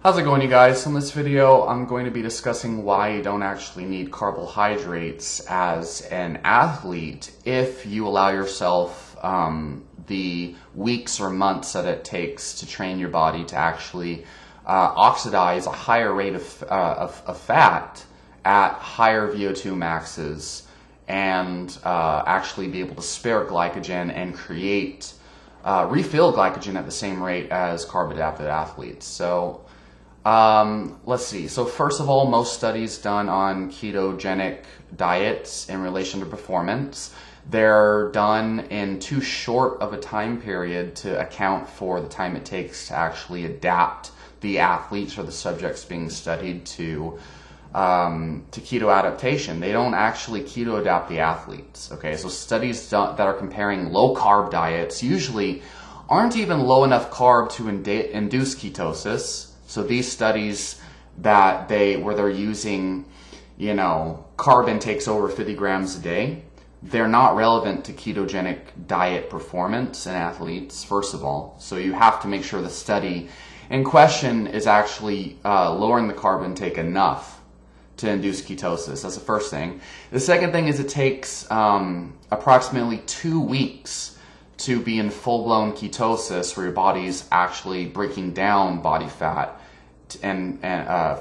How's it going, you guys? So in this video, I'm going to be discussing why you don't actually need carbohydrates as an athlete if you allow yourself the weeks or months that it takes to train your body to actually oxidize a higher rate of fat at higher VO2 maxes and actually be able to spare glycogen and create refill glycogen at the same rate as carb-adapted athletes. So let's see. So first of all, most studies done on ketogenic diets in relation to performance, they're done in too short of a time period to account for the time it takes to actually adapt the athletes or the subjects being studied to keto adaptation. They don't actually keto adapt the athletes. Okay, so studies that are comparing low carb diets usually aren't even low enough carb to induce ketosis. So these studies where they're using, carb intakes over 50 grams a day, they're not relevant to ketogenic diet performance in athletes, first of all. So you have to make sure the study in question is actually lowering the carb intake enough to induce ketosis. That's the first thing. The second thing is it takes approximately 2 weeks to be in full-blown ketosis where your body's actually breaking down body fat and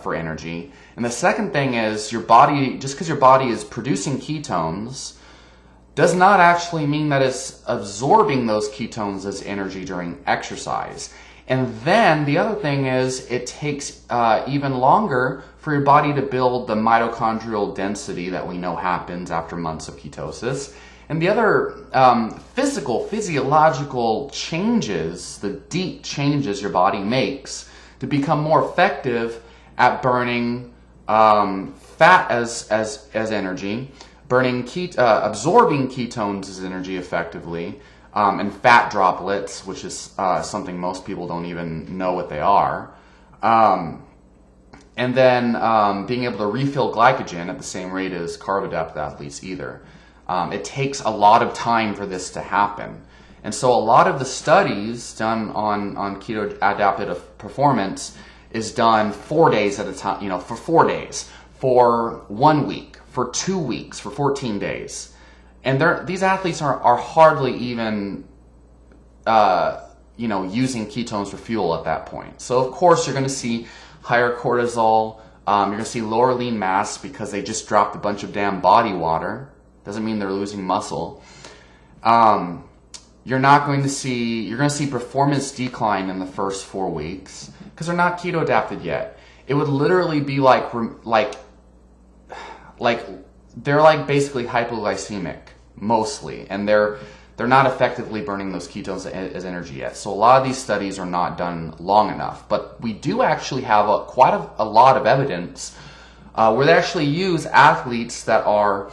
for energy. And the second thing is your body, just because your body is producing ketones, does not actually mean that it's absorbing those ketones as energy during exercise. And then the other thing is it takes even longer for your body to build the mitochondrial density that we know happens after months of ketosis. And the other physiological changes, the deep changes your body makes to become more effective at burning fat as energy, absorbing ketones as energy effectively, and fat droplets, which is something most people don't even know what they are, and then being able to refill glycogen at the same rate as carb-adapted athletes either. It takes a lot of time for this to happen. And so a lot of the studies done on keto-adapted performance is done 4 days at a time, for 4 days, for 1 week, for 2 weeks, for 14 days. And these athletes are hardly even, using ketones for fuel at that point. So of course you're going to see higher cortisol, you're going to see lower lean mass because they just dropped a bunch of damn body water. Doesn't mean they're losing muscle. You're going to see performance decline in the first 4 weeks because they're not keto adapted yet. It would literally be like they're basically hypoglycemic mostly, and they're not effectively burning those ketones as energy yet. So a lot of these studies are not done long enough, but we do actually have quite a lot of evidence where they actually use athletes that are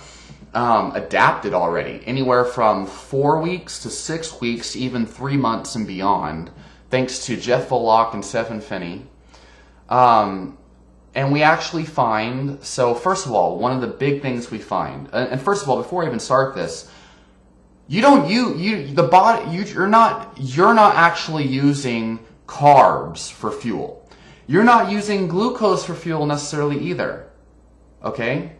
adapted already, anywhere from 4 weeks to 6 weeks, even 3 months and beyond, thanks to Jeff Volek and Stephen Finney. And we actually find, so first of all, one of the big things we find, and first of all, before I even start this, you're not actually using carbs for fuel. You're not using glucose for fuel necessarily either. Okay?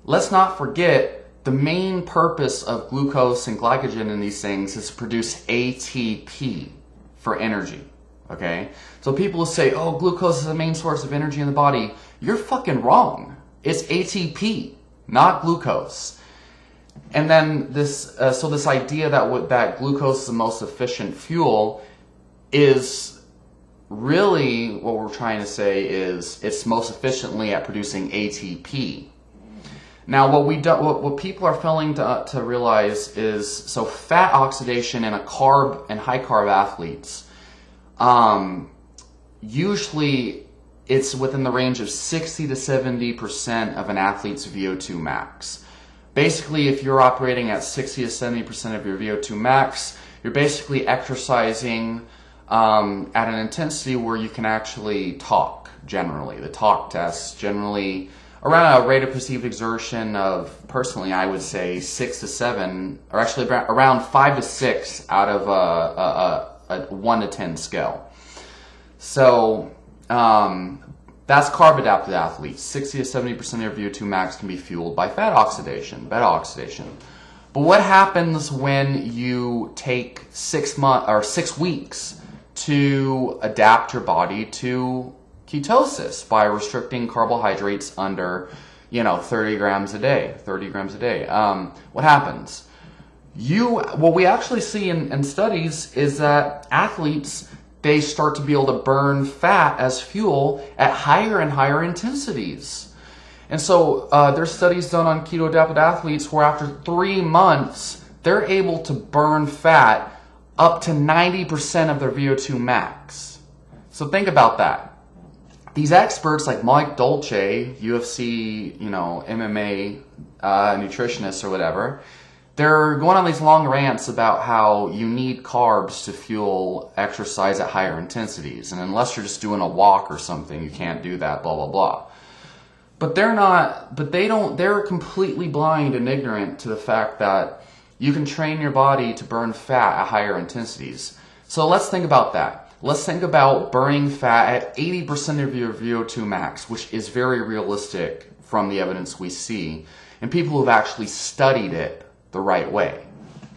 Let's not forget the main purpose of glucose and glycogen in these things is to produce ATP for energy. Okay? So people say, oh, glucose is the main source of energy in the body. You're fucking wrong. It's ATP, not glucose. And then this idea that glucose is the most efficient fuel is really what we're trying to say is it's most efficiently at producing ATP. Now, what people are failing to realize is, so fat oxidation in carb and high carb athletes, usually it's within the range of 60 to 70% of an athlete's VO2 max. Basically, if you're operating at 60 to 70% of your VO2 max, you're basically exercising at an intensity where you can actually talk, generally. The talk test generally around a rate of perceived exertion of, personally, I would say 6 to 7, or actually around 5 to 6 out of a 1 to 10 scale. So That's carb-adapted athletes. 60 to 70% of your VO2 max can be fueled by fat oxidation, beta oxidation. But what happens when you take 6 weeks to adapt your body to ketosis by restricting carbohydrates under, 30 grams a day? What happens? What we actually see in studies is that athletes, they start to be able to burn fat as fuel at higher and higher intensities. And so there's studies done on keto-adapted athletes where after 3 months, they're able to burn fat up to 90% of their VO2 max. So think about that. These experts like Mike Dolce, UFC, MMA nutritionists or whatever, they're going on these long rants about how you need carbs to fuel exercise at higher intensities. And unless you're just doing a walk or something, you can't do that, blah, blah, blah. But they're completely blind and ignorant to the fact that you can train your body to burn fat at higher intensities. So let's think about that. Let's think about burning fat at 80% of your VO2 max, which is very realistic from the evidence we see, and people who have actually studied it the right way,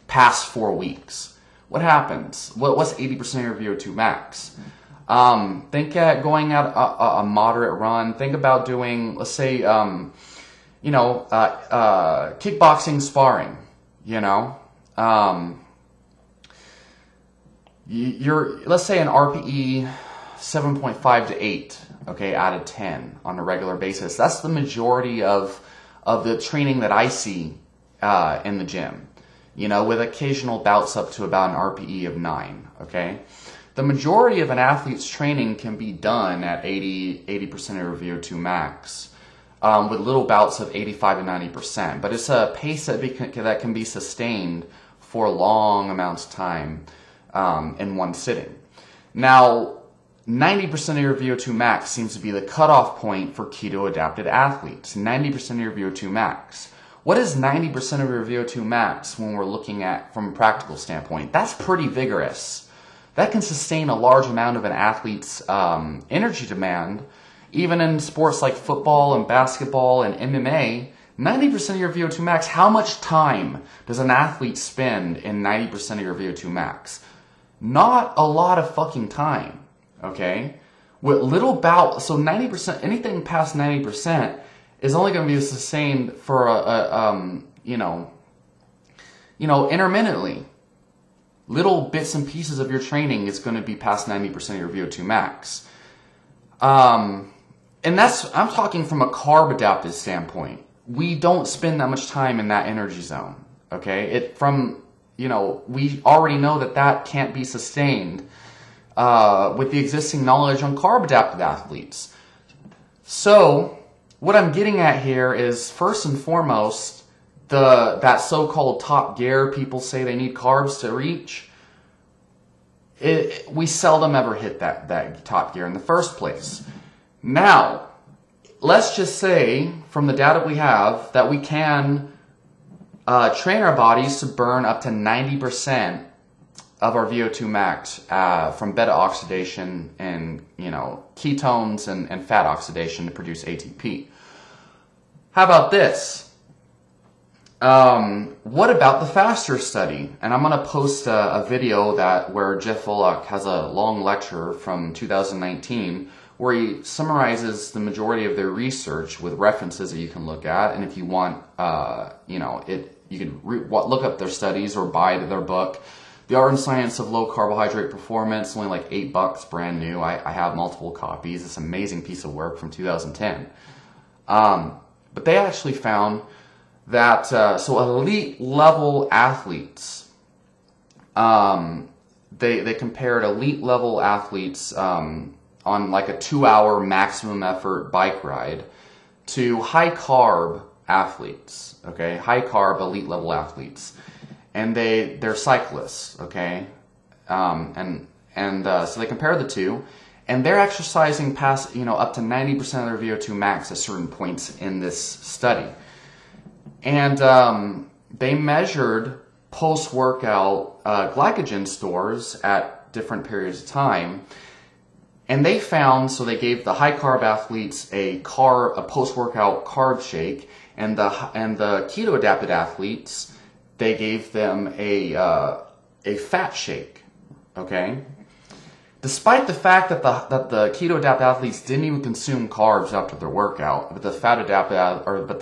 past 4 weeks. What happens? What's 80% of your VO2 max? Think at going at a moderate run. Think about doing, let's say, kickboxing sparring. Let's say an RPE 7.5 to 8, okay, out of 10 on a regular basis. That's the majority of the training that I see in the gym, with occasional bouts up to about an RPE of 9, okay? The majority of an athlete's training can be done at 80% of your VO2 max, with little bouts of 85 to 90%. But it's a pace that can be sustained for long amounts of time in one sitting. Now, 90% of your VO2 max seems to be the cutoff point for keto-adapted athletes. 90% of your VO2 max. What is 90% of your VO2 max when we're looking at from a practical standpoint? That's pretty vigorous. That can sustain a large amount of an athlete's energy demand. Even in sports like football and basketball and MMA, 90% of your VO2 max, how much time does an athlete spend in 90% of your VO2 max? Not a lot of fucking time, okay? With little bout, so 90%, anything past 90% is only going to be sustained for intermittently. Little bits and pieces of your training is going to be past 90% of your VO2 max. And I'm talking from a carb adapted standpoint. We don't spend that much time in that energy zone, okay? We already know that can't be sustained with the existing knowledge on carb adapted athletes. So, what I'm getting at here is, first and foremost, that so-called top gear people say they need carbs to reach, we seldom ever hit that top gear in the first place. Now, let's just say, from the data we have, that we can train our bodies to burn up to 90% of our VO2 max from beta oxidation and ketones and fat oxidation to produce ATP. How about this? What about the FASTER study? And I'm going to post a video where Jeff Volek has a long lecture from 2019 where he summarizes the majority of their research with references that you can look at. And if you want, you can look up their studies or buy their book. The Art and Science of Low Carbohydrate Performance, only like $8, brand new. I have multiple copies. It's an amazing piece of work from 2010. But they actually found that elite level athletes, they compared elite level athletes on like a 2-hour maximum effort bike ride to high carb athletes, okay, high carb elite level athletes, and they're cyclists, okay, so they compare the two, and they're exercising past up to 90% of their VO2 max at certain points in this study. And they measured post-workout glycogen stores at different periods of time. And they found, so they gave the high carb athletes a post-workout carb shake, and the keto-adapted athletes, they gave them a fat shake. Okay, despite the fact that the keto-adapted athletes didn't even consume carbs after their workout, but the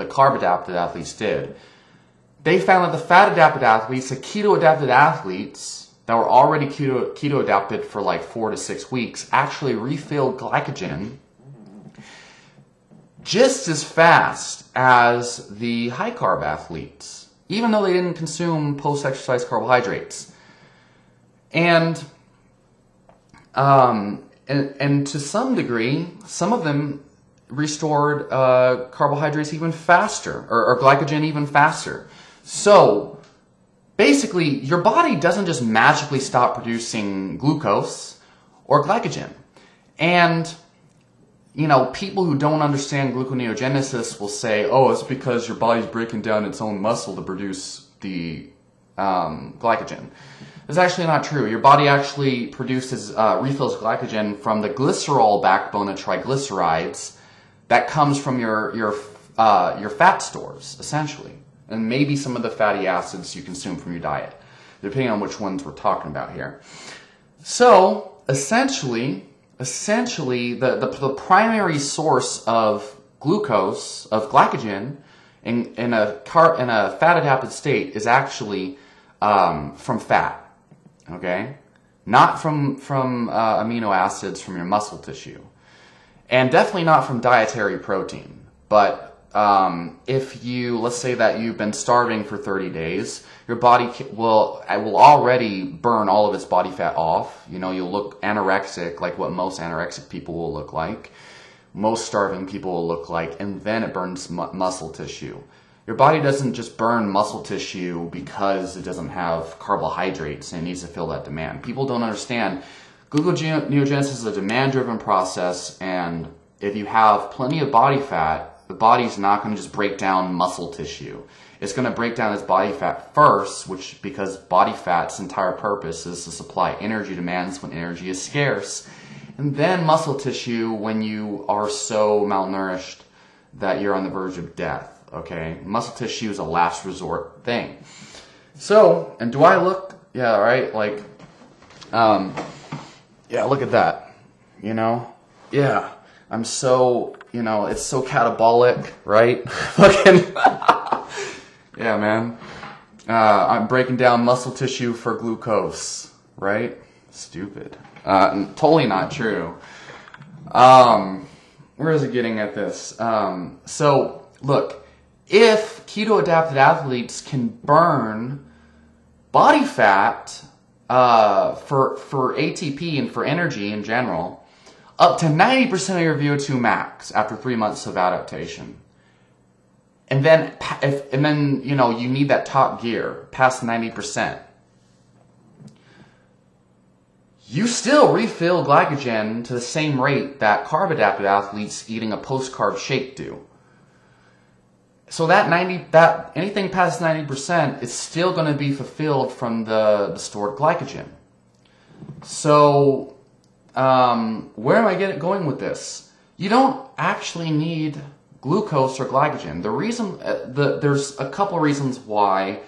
carb-adapted athletes did. They found that the fat-adapted athletes, the keto-adapted athletes that were already keto-adapted for like 4 to 6 weeks, actually refilled glycogen just as fast as the high-carb athletes, even though they didn't consume post-exercise carbohydrates. And to some degree, some of them restored carbohydrates even faster, or glycogen even faster. So basically, your body doesn't just magically stop producing glucose or glycogen. And, people who don't understand gluconeogenesis will say, oh, it's because your body's breaking down its own muscle to produce the glycogen. It's actually not true. Your body actually refills glycogen from the glycerol backbone of triglycerides that comes from your fat stores, essentially. And maybe some of the fatty acids you consume from your diet, depending on which ones we're talking about here. So, essentially, the primary source of glucose, of glycogen, in a fat-adapted state is actually from fat. Okay, not from amino acids from your muscle tissue, and definitely not from dietary protein. But if let's say that you've been starving for 30 days, your body will already burn all of its body fat off. You'll look anorexic, like what most anorexic people will look like, most starving people will look like, and then it burns muscle tissue. Your body doesn't just burn muscle tissue because it doesn't have carbohydrates and it needs to fill that demand. People don't understand. Gluconeogenesis is a demand-driven process, and if you have plenty of body fat, the body's not going to just break down muscle tissue. It's going to break down its body fat first, because body fat's entire purpose is to supply energy demands when energy is scarce, and then muscle tissue when you are so malnourished that you're on the verge of death. Okay, muscle tissue is a last resort thing. So, and do I look? Yeah, right. Like, yeah. Look at that. Yeah. I'm so. It's so catabolic, right? Fucking. Yeah, man. I'm breaking down muscle tissue for glucose, right? Stupid. Totally not true. Where is it getting at this? So look. If keto-adapted athletes can burn body fat for ATP and for energy in general, up to 90% of your VO2 max after 3 months of adaptation, and then you need that top gear past 90%, you still refill glycogen to the same rate that carb-adapted athletes eating a post-carb shake do. So that anything past 90% is still going to be fulfilled from the stored glycogen. So where am I going with this? You don't actually need glucose or glycogen. The reason there's a couple reasons why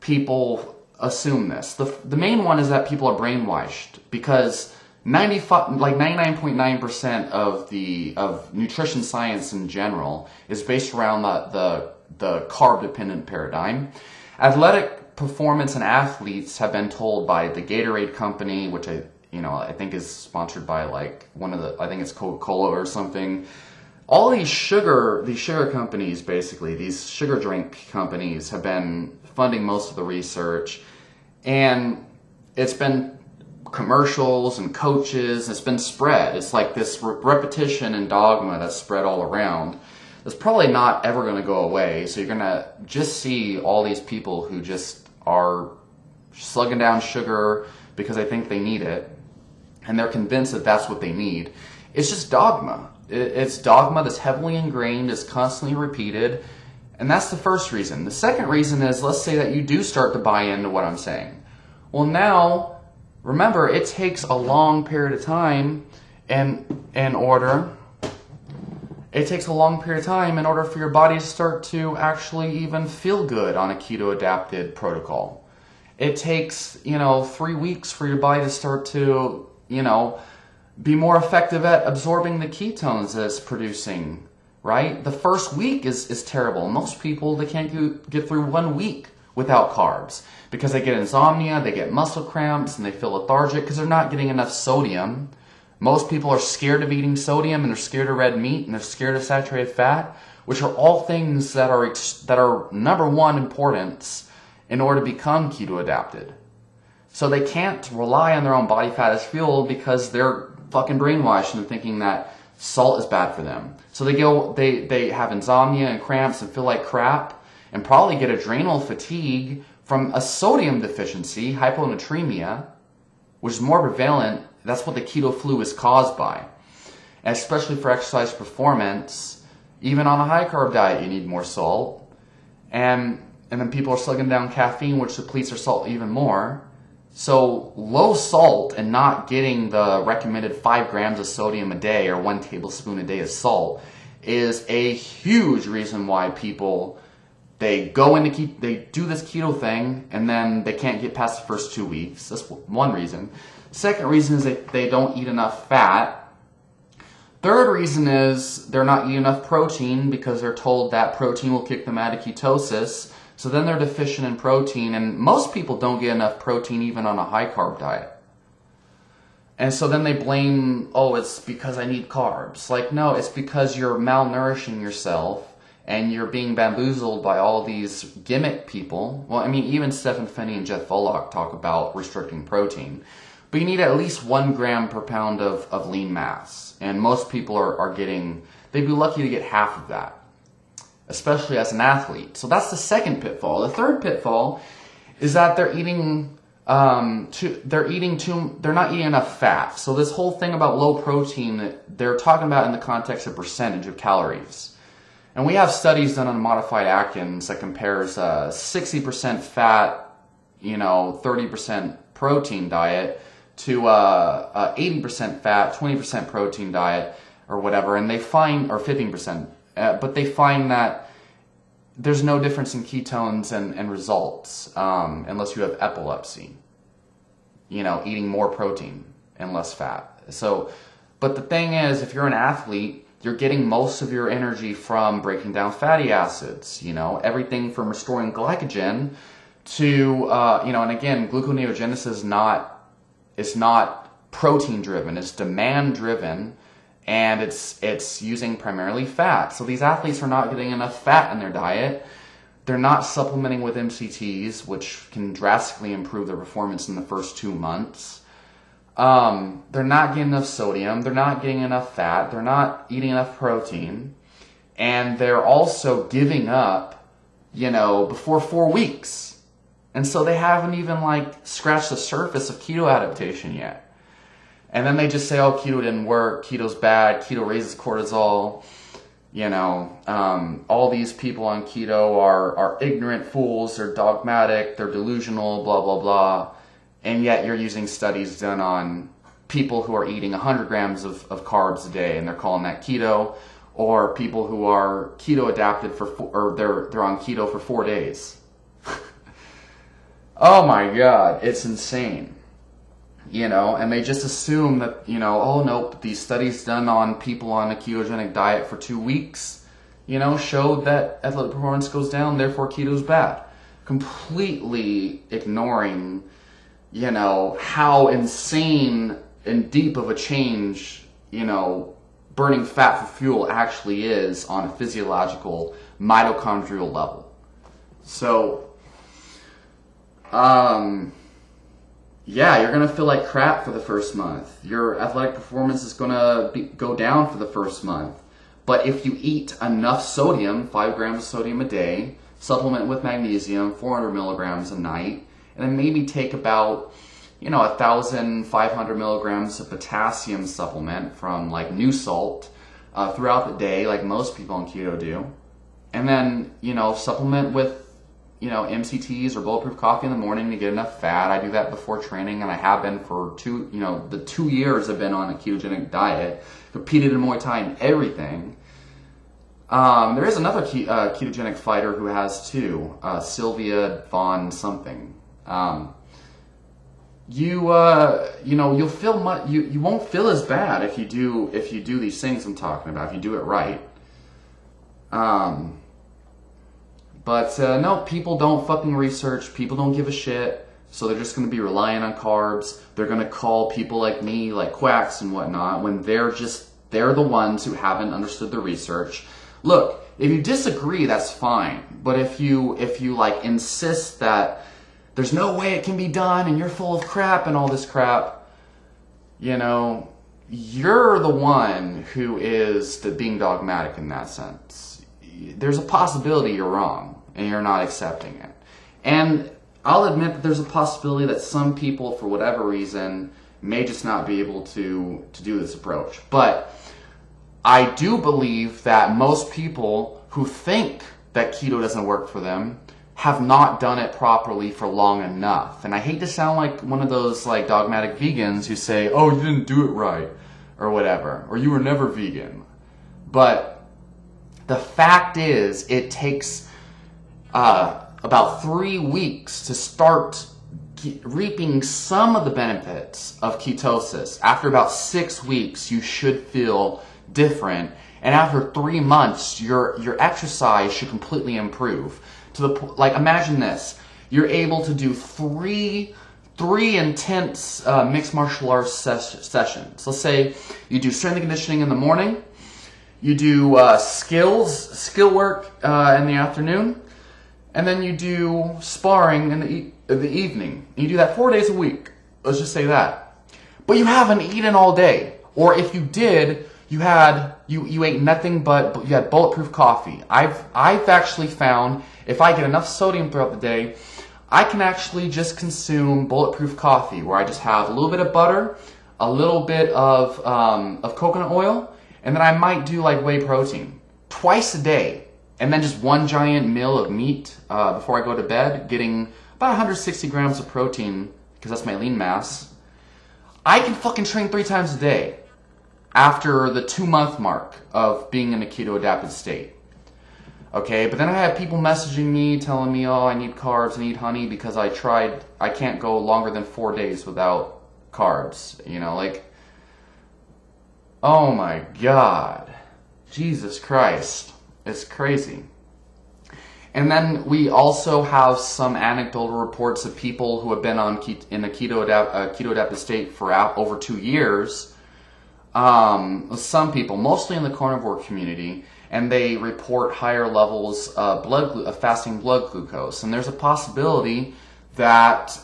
people assume this. The main one is that people are brainwashed, because 99.9% of nutrition science in general is based around the carb dependent paradigm. Athletic performance and athletes have been told by the Gatorade company, which I think is sponsored by like I think it's Coca-Cola or something. All these sugar companies, basically these sugar drink companies, have been funding most of the research, and it's been commercials and coaches. It's been spread. It's like this repetition and dogma that's spread all around. It's probably not ever going to go away. So you're going to just see all these people who just are slugging down sugar because they think they need it, and they're convinced that that's what they need. It's just dogma. It's dogma that's heavily ingrained, is constantly repeated, and that's the first reason. The second reason is, let's say that you do start to buy into what I'm saying. Well, now, remember, it takes a long period of time in order. It takes a long period of time in order for your body to start to actually even feel good on a keto-adapted protocol. It takes, 3 weeks for your body to start to, be more effective at absorbing the ketones that it's producing, right? The first week is terrible. Most people, they can't get through 1 week without carbs because they get insomnia, they get muscle cramps, and they feel lethargic because they're not getting enough sodium. Most people are scared of eating sodium, and they're scared of red meat, and they're scared of saturated fat, which are all things that are number one importance in order to become keto-adapted. So they can't rely on their own body fat as fuel because they're fucking brainwashed into thinking that salt is bad for them. So they have insomnia and cramps and feel like crap, and probably get adrenal fatigue from a sodium deficiency, hyponatremia, which is more prevalent. That's what the keto flu is caused by. And especially for exercise performance, even on a high carb diet, you need more salt. And then people are slugging down caffeine, which depletes their salt even more. So low salt and not getting the recommended 5 grams of sodium a day or 1 tablespoon a day of salt is a huge reason why people, they do this keto thing and then they can't get past the first 2 weeks. That's one reason. Second reason is that they don't eat enough fat. Third reason is they're not eating enough protein because they're told that protein will kick them out of ketosis. So then they're deficient in protein, and most people don't get enough protein even on a high carb diet. And so then they blame, it's because I need carbs. Like, no, it's because you're malnourishing yourself and you're being bamboozled by all these gimmick people. Well, I mean, even Stephen Finney and Jeff Volek talk about restricting protein. But you need at least 1 gram per pound of lean mass. And most people are getting, they'd be lucky to get half of that, especially as an athlete. So that's the second pitfall. The third pitfall is that they're not eating enough fat. So this whole thing about low protein, they're talking about in the context of percentage of calories. And we have studies done on modified Atkins that compares 60% fat, 30% protein diet to 80% fat, 20% protein diet or whatever, and they find, or 15%, but they find that there's no difference in ketones and results unless you have epilepsy, eating more protein and less fat. So, but the thing is, if you're an athlete, you're getting most of your energy from breaking down fatty acids, everything from restoring glycogen to, and again, gluconeogenesis is not protein driven, it's demand driven, and it's using primarily fat. So these athletes are not getting enough fat in their diet. They're not supplementing with MCTs, which can drastically improve their performance in the first 2 months. They're not getting enough sodium, they're not getting enough fat, they're not eating enough protein, and they're also giving up, before 4 weeks. And so they haven't even scratched the surface of keto adaptation yet. And then they just say, keto didn't work, keto's bad, keto raises cortisol. All these people on keto are ignorant fools, they're dogmatic, they're delusional, blah, blah, blah. And yet you're using studies done on people who are eating 100 grams of carbs a day, and they're calling that keto, or people who are keto adapted they're on keto for 4 days. Oh my God, it's insane. And they just assume that, nope, these studies done on people on a ketogenic diet for 2 weeks, showed that athletic performance goes down, therefore keto's bad. Completely ignoring, how insane and deep of a change, burning fat for fuel actually is on a physiological mitochondrial level. So, you're going to feel like crap for the first month. Your athletic performance is going to go down for the first month. But if you eat enough sodium, 5 grams of sodium a day, supplement with magnesium, 400 milligrams a night, and then maybe take about, 1,500 milligrams of potassium supplement from new salt throughout the day, like most people on keto do. And then, supplement with, MCTs or bulletproof coffee in the morning to get enough fat. I do that before training, and I have been for the 2 years I've been on a ketogenic diet, competed in Muay Thai and everything. There is another ketogenic fighter who has too, Sylvia Vaughn something. You'll feel you won't feel as bad if you do these things I'm talking about, if you do it right. But no, people don't fucking research. People don't give a shit. So they're just going to be relying on carbs. They're going to call people like me, like quacks and whatnot, when they're the ones who haven't understood the research. Look, if you disagree, that's fine. But if you like insist that there's no way it can be done and you're full of crap and all this crap, you're the one who is being dogmatic in that sense. There's a possibility you're wrong and you're not accepting it. And I'll admit that there's a possibility that some people, for whatever reason, may just not be able to do this approach. But I do believe that most people who think that keto doesn't work for them have not done it properly for long enough. And I hate to sound like one of those like dogmatic vegans who say, oh, you didn't do it right, or whatever, or you were never vegan. But the fact is, it takes about 3 weeks to start reaping some of the benefits of ketosis. After about 6 weeks, you should feel different. And after 3 months, your exercise should completely improve. Imagine this. You're able to do three intense mixed martial arts sessions. Let's say you do strength and conditioning in the morning. You do skill work in the afternoon, and then you do sparring in the evening. You do that 4 days a week. Let's just say that. But you haven't eaten all day, or if you did, you ate nothing but you had bulletproof coffee. I've actually found if I get enough sodium throughout the day, I can actually just consume bulletproof coffee, where I just have a little bit of butter, a little bit of coconut oil. And then I might do like whey protein twice a day. And then just one giant meal of meat before I go to bed, getting about 160 grams of protein, because that's my lean mass. I can fucking train 3 times a day after the 2-month mark of being in a keto-adapted state. Okay, but then I have people messaging me, telling me, oh, I need carbs, I need honey, because I can't go longer than 4 days without carbs. Oh my God, Jesus Christ, it's crazy. And then we also have some anecdotal reports of people who have been in a keto-adapted state for over 2 years. Some people, mostly in the carnivore community, and they report higher levels of fasting blood glucose. And there's a possibility that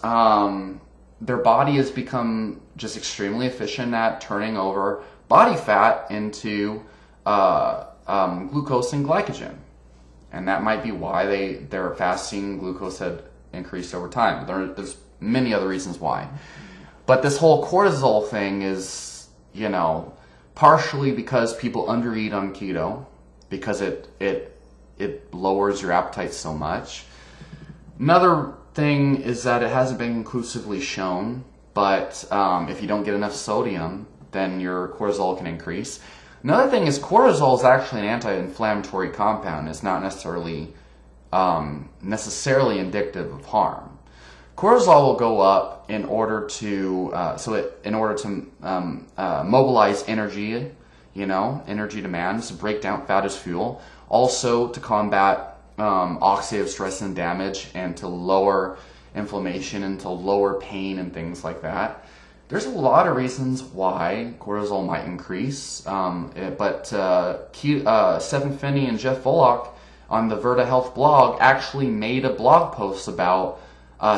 their body has become just extremely efficient at turning over body fat into glucose and glycogen. And that might be why their fasting glucose had increased over time. There's many other reasons why. But this whole cortisol thing is, partially because people undereat on keto, because it lowers your appetite so much. Another thing is that it hasn't been conclusively shown, but if you don't get enough sodium, then your cortisol can increase. Another thing is cortisol is actually an anti-inflammatory compound. It's not necessarily indicative of harm. Cortisol will go up in order to mobilize energy, energy demands, to break down fat as fuel, also to combat oxidative stress and damage, and to lower inflammation and to lower pain and things like that. There's a lot of reasons why cortisol might increase, but Stephen Finney and Jeff Volek on the Verta Health blog actually made a blog post about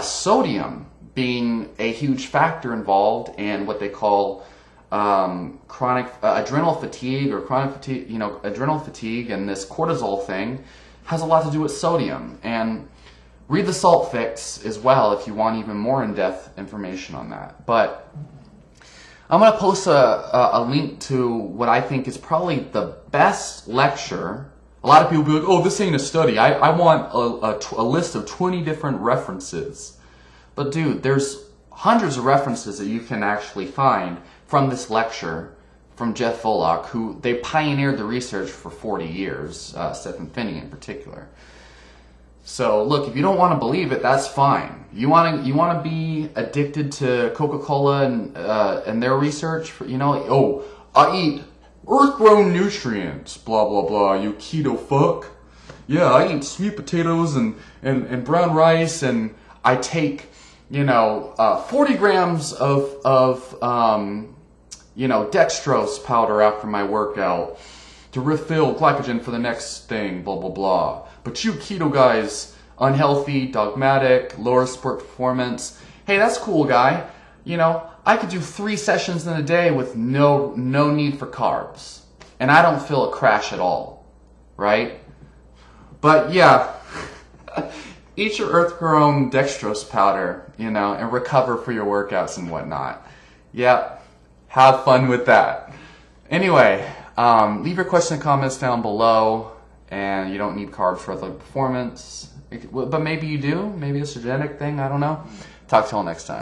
sodium being a huge factor involved in what they call chronic adrenal fatigue, or chronic fatigue, adrenal fatigue, and this cortisol thing has a lot to do with sodium. And read the Salt Fix as well if you want even more in-depth information on that. But I'm going to post a link to what I think is probably the best lecture A lot of people be like, oh, this ain't a study. I want a list of 20 different references. But dude, there's hundreds of references that you can actually find from this lecture from Jeff Volek, who they pioneered the research for 40 years, Stephen Finney in particular. So look, if you don't want to believe it, that's fine. You want to be addicted to Coca-Cola and their research, for, oh, I eat earth-grown nutrients, blah blah blah. You keto fuck. Yeah, I eat sweet potatoes and brown rice, and I take 40 grams of dextrose powder after my workout to refill glycogen for the next thing, blah, blah, blah. But you keto guys, unhealthy, dogmatic, lower sport performance. Hey, that's cool, guy. I could do 3 sessions in a day with no need for carbs. And I don't feel a crash at all, right? But yeah, eat your earth-grown dextrose powder, and recover for your workouts and whatnot. Yeah, have fun with that. Anyway, leave your question and comments down below. And you don't need carbs for athletic performance. But maybe you do. Maybe it's a genetic thing. I don't know. Talk to you all next time.